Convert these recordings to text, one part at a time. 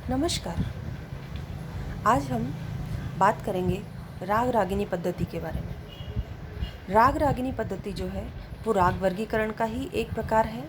नमस्कार। आज हम बात करेंगे राग रागिनी पद्धति के बारे में। राग रागिनी पद्धति जो है वो राग वर्गीकरण का ही एक प्रकार है।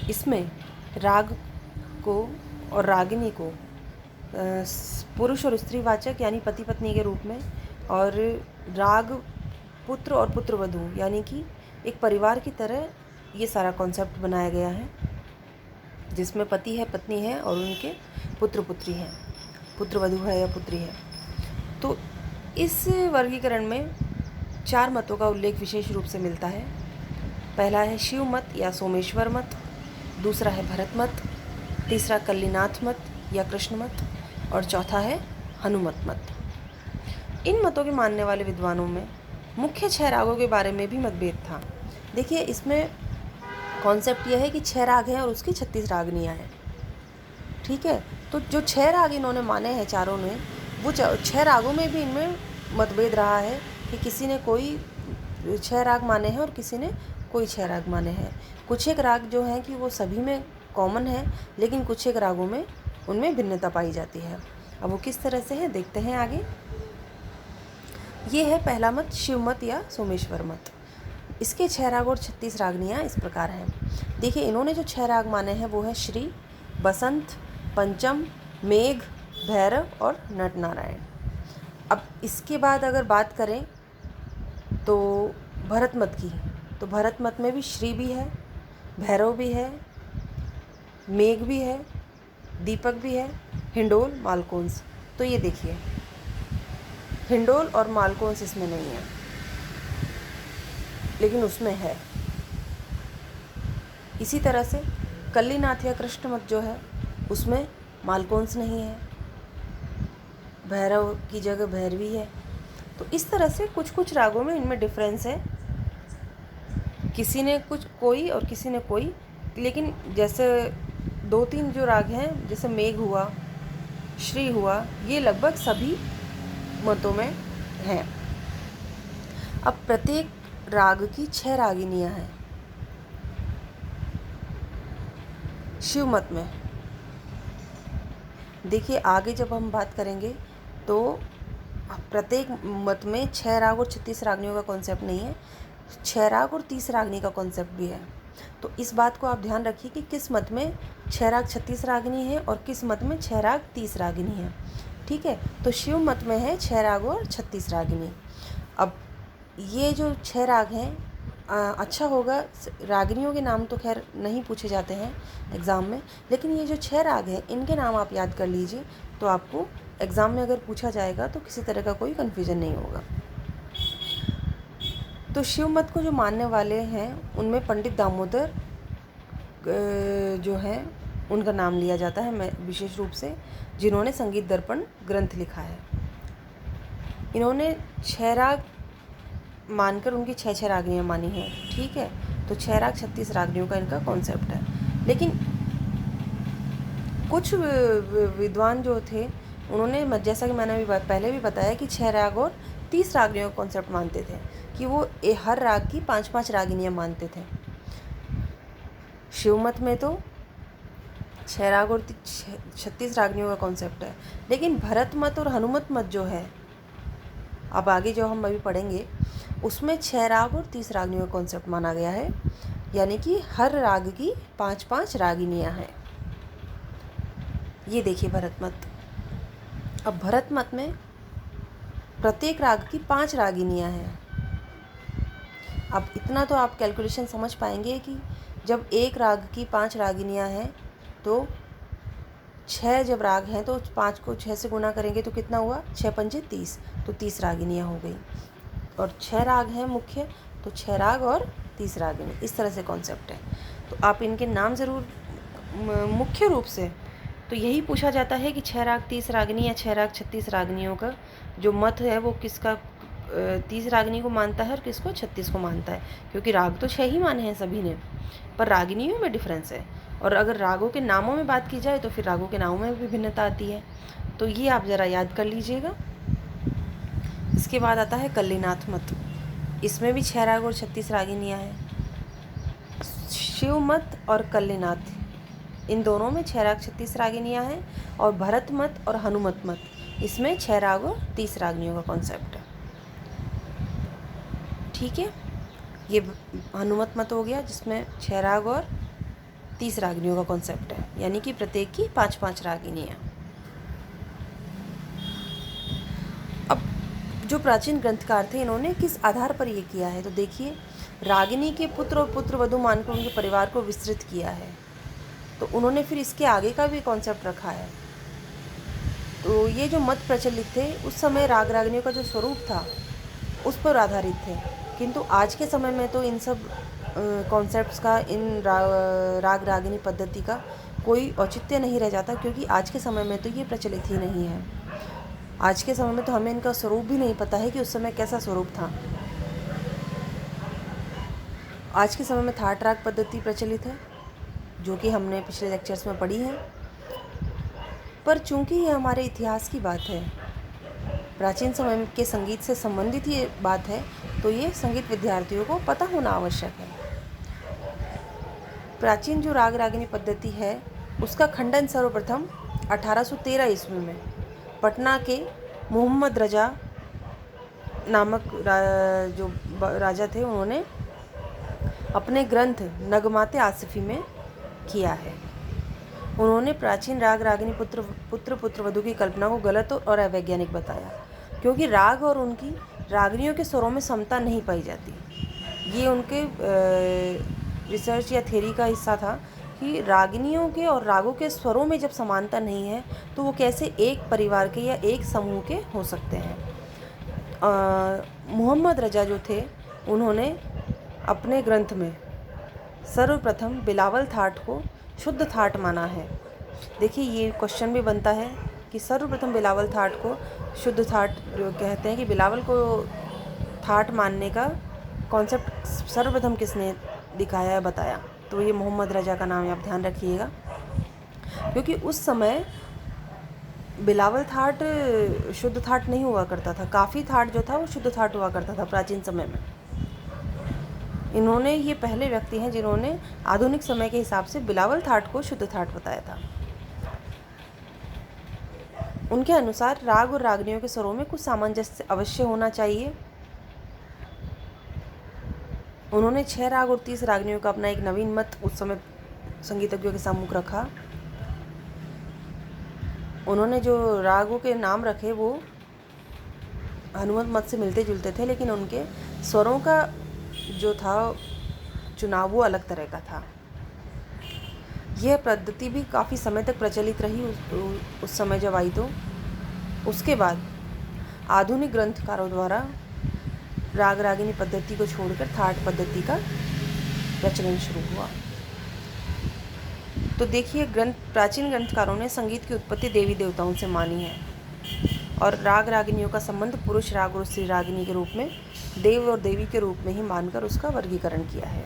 इसमें राग को और रागिनी को पुरुष और स्त्रीवाचक यानी पति पत्नी के रूप में, और राग पुत्र और पुत्रवधू यानी कि एक परिवार की तरह ये सारा कॉन्सेप्ट बनाया गया है, जिसमें पति है, पत्नी है और उनके पुत्र पुत्री हैं, पुत्रवधू है या पुत्री है। तो इस वर्गीकरण में 4 मतों का उल्लेख विशेष रूप से मिलता है। पहला है शिव मत या सोमेश्वर मत, दूसरा है भरत मत, तीसरा कल्लिनाथ मत या कृष्ण मत, और चौथा है हनुमत मत। इन मतों के मानने वाले विद्वानों में मुख्य 6 रागों के बारे में भी मतभेद था। देखिए, इसमें कॉन्सेप्ट यह है कि 6 राग हैं और उसकी 36 रागनियाँ हैं। ठीक है, तो जो 6 राग इन्होंने माने हैं चारों ने, वो 6 रागों में भी इनमें मतभेद रहा है कि किसी ने कोई 6 राग माने हैं और किसी ने कोई 6 राग माने हैं। कुछ एक राग जो हैं कि वो सभी में कॉमन है, लेकिन कुछ एक रागों में उनमें भिन्नता पाई जाती है। अब वो किस तरह से है देखते हैं आगे। ये है पहला मत, शिव मत या सोमेश्वर मत। इसके 6 राग और 36 रागनियाँ इस प्रकार हैं। देखिए, इन्होंने जो 6 राग माने हैं वो है श्री, बसंत, पंचम, मेघ, भैरव और नटनारायण। अब इसके बाद अगर बात करें तो भरत मत की, तो भरत मत में भी श्री भी है, भैरव भी है, मेघ भी है, दीपक भी है, हिंडोल, मालकोंस। तो ये देखिए, हिंडोल और मालकोंस इसमें नहीं है, लेकिन उसमें है। इसी तरह से कल्लिनाथ या कृष्ण मत जो है उसमें मालकोंस नहीं है, भैरव की जगह भैरवी है। तो इस तरह से कुछ कुछ रागों में इनमें डिफरेंस है, किसी ने कुछ कोई और किसी ने कोई। लेकिन जैसे 2-3 जो राग हैं, जैसे मेघ हुआ, श्री हुआ, ये लगभग सभी मतों में हैं। अब प्रत्येक राग की 6 रागिनियाँ हैं। शिव मत में देखिए, आगे जब हम बात करेंगे तो प्रत्येक मत में 6 राग और 36 रागनियों का कॉन्सेप्ट नहीं है, 6 राग और 30 रागनी का कॉन्सेप्ट भी है। तो इस बात को आप ध्यान रखिए कि किस मत में 6 राग 36 रागनी है और किस मत में 6 राग 30 रागनी है। ठीक है, तो शिव मत में है 6 राग और 36 रागनी। अब ये जो 6 राग हैं, अच्छा होगा, रागिनियों के नाम तो खैर नहीं पूछे जाते हैं एग्ज़ाम में, लेकिन ये जो 6 राग हैं इनके नाम आप याद कर लीजिए, तो आपको एग्ज़ाम में अगर पूछा जाएगा तो किसी तरह का कोई कन्फ्यूज़न नहीं होगा। तो शिव मत को जो मानने वाले हैं उनमें पंडित दामोदर जो हैं उनका नाम लिया जाता है, मैं विशेष रूप से, जिन्होंने संगीत दर्पण ग्रंथ लिखा है। इन्होंने 6 राग मानकर उनकी 6 रागनियाँ मानी हैं। ठीक है, तो 6 राग 36 रागनियों का इनका कॉन्सेप्ट है। लेकिन कुछ विद्वान जो थे उन्होंने, जैसा कि मैंने अभी पहले भी बताया, कि 6 राग और 30 रागनियों का कॉन्सेप्ट मानते थे, कि वो हर राग की 5-5 रागिनियाँ मानते थे। शिव मत में तो 6 राग और 36 रागनियों का कॉन्सेप्ट है। लेकिन भरत मत और हनुमत मत जो है, अब आगे जो हम अभी पढ़ेंगे, उसमें 6 राग और 30 रागनियों का कॉन्सेप्ट माना गया है, यानी कि हर राग की 5-5 रागिनियाँ हैं। ये देखिए भरत मत। अब भरत मत में प्रत्येक राग की 5 रागिनियाँ हैं। अब इतना तो आप कैलकुलेशन समझ पाएंगे कि जब एक राग की 5 रागिनियाँ हैं तो 6 जब राग हैं तो 5 को 6 से गुना करेंगे तो कितना हुआ, 6 पंजे 30, तो 30 रागिनियाँ हो गई। और 6 राग हैं मुख्य, तो 6 राग और 30 रागिनी, इस तरह से कॉन्सेप्ट है। तो आप इनके नाम ज़रूर, मुख्य रूप से तो यही पूछा जाता है कि 6 राग 30 रागिनी या 6 राग 36 रागिनियों का जो मत है वो किसका 30 रागिनी को मानता है और किसको 36 को मानता है, क्योंकि राग तो 6 ही माने हैं सभी ने, पर रागिनियों में डिफरेंस है। और अगर रागों के नामों में बात की जाए तो फिर रागों के नामों में भी भिन्नता आती है। तो ये आप ज़रा याद कर लीजिएगा। इसके बाद आता है कल्लिनाथ मत। इसमें भी 6 राग और 36 रागिनियाँ हैं। शिव मत और कल्लिनाथ, इन दोनों में 6 राग 36 रागिनियाँ हैं, और भरत मत और हनुमत मत इसमें 6 राग और 30 रागिनियों का कॉन्सेप्ट है। ठीक है, ये हनुमत मत हो गया जिसमें 6 राग और 30 रागिनियों का कॉन्सेप्ट है, यानी कि प्रत्येक की 5-5 रागिनियाँ। अब जो प्राचीन ग्रंथकार थे इन्होंने किस आधार पर ये किया है, तो देखिए रागिनी के पुत्र और पुत्र वधू मानकर उनके परिवार को विस्तृत किया है, तो उन्होंने फिर इसके आगे का भी कॉन्सेप्ट रखा है। तो ये जो मत प्रचलित थे उस समय राग रागिनियों का जो स्वरूप था उस पर आधारित थे, किंतु आज के समय में तो इन सब कॉन्सेप्ट्स का, इन राग रागिनी पद्धति का कोई औचित्य नहीं रह जाता, क्योंकि आज के समय में तो ये प्रचलित ही नहीं है। आज के समय में तो हमें इनका स्वरूप भी नहीं पता है कि उस समय कैसा स्वरूप था। आज के समय में थाट राग पद्धति प्रचलित है, जो कि हमने पिछले लेक्चर्स में पढ़ी है, पर चूंकि ये हमारे इतिहास की बात है, प्राचीन समय के संगीत से संबंधित ये बात है, तो ये संगीत विद्यार्थियों को पता होना आवश्यक है। प्राचीन जो राग रागिनी पद्धति है उसका खंडन सर्वप्रथम 1813 ईस्वी में पटना के मोहम्मद रजा नामक जो राजा थे उन्होंने अपने ग्रंथ नगमाते आसिफी में किया है। उन्होंने प्राचीन राग रागिनी पुत्र वधू की कल्पना को गलत और अवैज्ञानिक बताया, क्योंकि राग और उनकी रागिनियों के स्वरों में समता नहीं पाई जाती। ये उनके रिसर्च या थ्योरी का हिस्सा था कि रागिनियों के और रागों के स्वरों में जब समानता नहीं है तो वो कैसे एक परिवार के या एक समूह के हो सकते हैं। मोहम्मद रजा जो थे उन्होंने अपने ग्रंथ में सर्वप्रथम बिलावल थाट को शुद्ध थाट माना है। देखिए ये क्वेश्चन भी बनता है कि सर्वप्रथम बिलावल थाट को शुद्ध थाट जो कहते हैं, कि बिलावल को थाट मानने का कॉन्सेप्ट सर्वप्रथम किसने दिखाया है, बताया, तो ये मोहम्मद रजा का नाम आप ध्यान रखिएगा, क्योंकि उस समय बिलावल थाट शुद्ध थाट नहीं हुआ करता था। काफ़ी थाट जो था वो शुद्ध थाट हुआ करता था प्राचीन समय में। इन्होंने ये पहले व्यक्ति हैं जिन्होंने आधुनिक समय के हिसाब से बिलावल थाट को शुद्ध थाट बताया था। उनके अनुसार राग और रागनियों के स्वरों में कुछ सामंजस्य अवश्य होना चाहिए। उन्होंने 6 राग और 30 रागनियों का अपना एक नवीन मत उस समय संगीतज्ञों के सम्मुख रखा। उन्होंने जो रागों के नाम रखे वो हनुमत मत से मिलते जुलते थे, लेकिन उनके स्वरों का जो था चुनाव वो अलग तरह का था। यह पद्धति भी काफ़ी समय तक प्रचलित रही उस समय जब आई, तो उसके बाद आधुनिक ग्रंथकारों द्वारा राग रागिनी पद्धति को छोड़कर थाट पद्धति का प्रचलन शुरू हुआ। तो देखिए प्राचीन ग्रंथकारों ने संगीत की उत्पत्ति देवी देवताओं से मानी है, और राग रागिनियों का संबंध पुरुष राग और स्त्री रागिनी के रूप में देव और देवी के रूप में ही मानकर उसका वर्गीकरण किया है।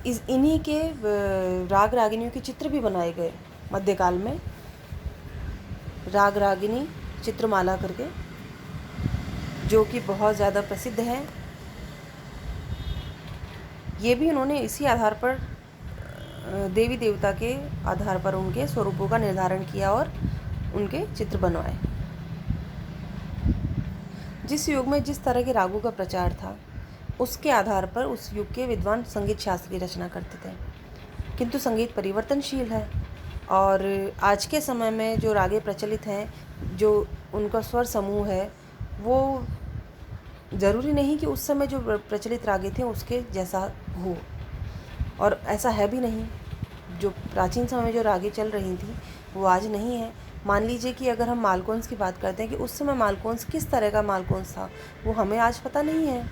इन्हीं के राग रागिनियों के चित्र भी बनाए गए मध्यकाल में, राग रागिनी चित्रमाला करके, जो कि बहुत ज़्यादा प्रसिद्ध है। ये भी उन्होंने इसी आधार पर देवी देवता के आधार पर उनके स्वरूपों का निर्धारण किया और उनके चित्र बनवाए। जिस युग में जिस तरह के रागों का प्रचार था उसके आधार पर उस युग के विद्वान संगीत शास्त्र की रचना करते थे, किंतु संगीत परिवर्तनशील है, और आज के समय में जो रागे प्रचलित हैं, जो उनका स्वर समूह है, वो ज़रूरी नहीं कि उस समय जो प्रचलित रागे थे उसके जैसा हो, और ऐसा है भी नहीं। जो प्राचीन समय में जो रागे चल रही थी वो आज नहीं है। मान लीजिए कि अगर हम मालकोंस की बात करते हैं कि उस समय मालकोंस किस तरह का मालकोंस था, वो हमें आज पता नहीं है।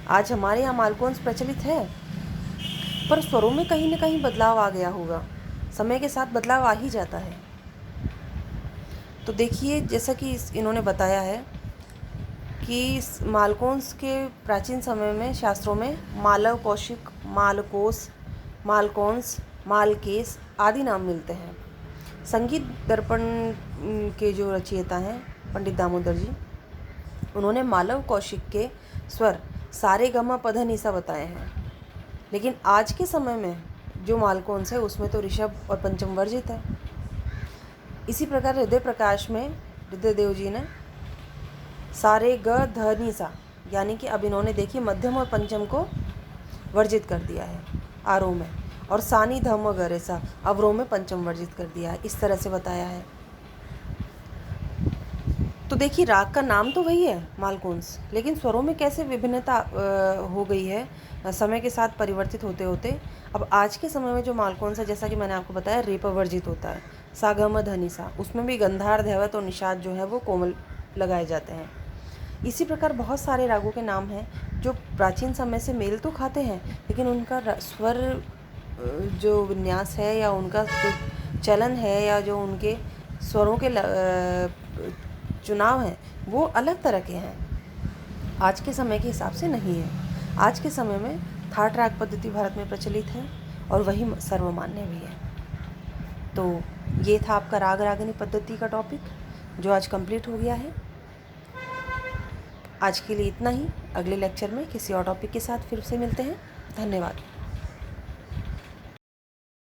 आज हमारे यहाँ मालकोंस प्रचलित है, पर स्वरों में कहीं ना कहीं बदलाव आ गया होगा। समय के साथ बदलाव आ ही जाता है। तो देखिए जैसा कि इन्होंने बताया है कि मालकोंस के प्राचीन समय में शास्त्रों में मालव कौशिक, मालकोस, मालकोंस, मालकेस आदि नाम मिलते हैं। संगीत दर्पण के जो रचयिता हैं पंडित दामोदर जी, उन्होंने मालव कौशिक के स्वर सारे गमा पध निसा बताए हैं, लेकिन आज के समय में जो मालकोंस है उसमें तो ऋषभ और पंचम वर्जित है। इसी प्रकार हृदय प्रकाश में हृदय देव जी ने सारे ग ध नि सा, यानी कि अब इन्होंने देखिए मध्यम और पंचम को वर्जित कर दिया है आरोह में, और सानी धम ग रे सा अवरोह में पंचम वर्जित कर दिया है। इस तरह से बताया है। तो देखिए राग का नाम तो वही है मालकोंस, लेकिन स्वरों में कैसे विभिन्नता हो गई है समय के साथ परिवर्तित होते होते। अब आज के समय में जो मालकोंस है, जैसा कि मैंने आपको बताया, रेप वर्जित होता है। सा ग म ध नि सा, उसमें भी गंधार धैवत और निषाद जो है वो कोमल लगाए जाते हैं। इसी प्रकार बहुत सारे रागों के नाम हैं जो प्राचीन समय से मेल तो खाते हैं, लेकिन उनका स्वर जो विन्यास है या उनका जो चलन है या जो उनके स्वरों के चुनाव हैं वो अलग तरह के हैं, आज के समय के हिसाब से नहीं है। आज के समय में थाट राग पद्धति भारत में प्रचलित है और वही सर्वमान्य भी है। तो ये था आपका राग रागिनी पद्धति का टॉपिक, जो आज कंप्लीट हो गया है। आज के लिए इतना ही। अगले लेक्चर में किसी और टॉपिक के साथ फिर से मिलते हैं। धन्यवाद।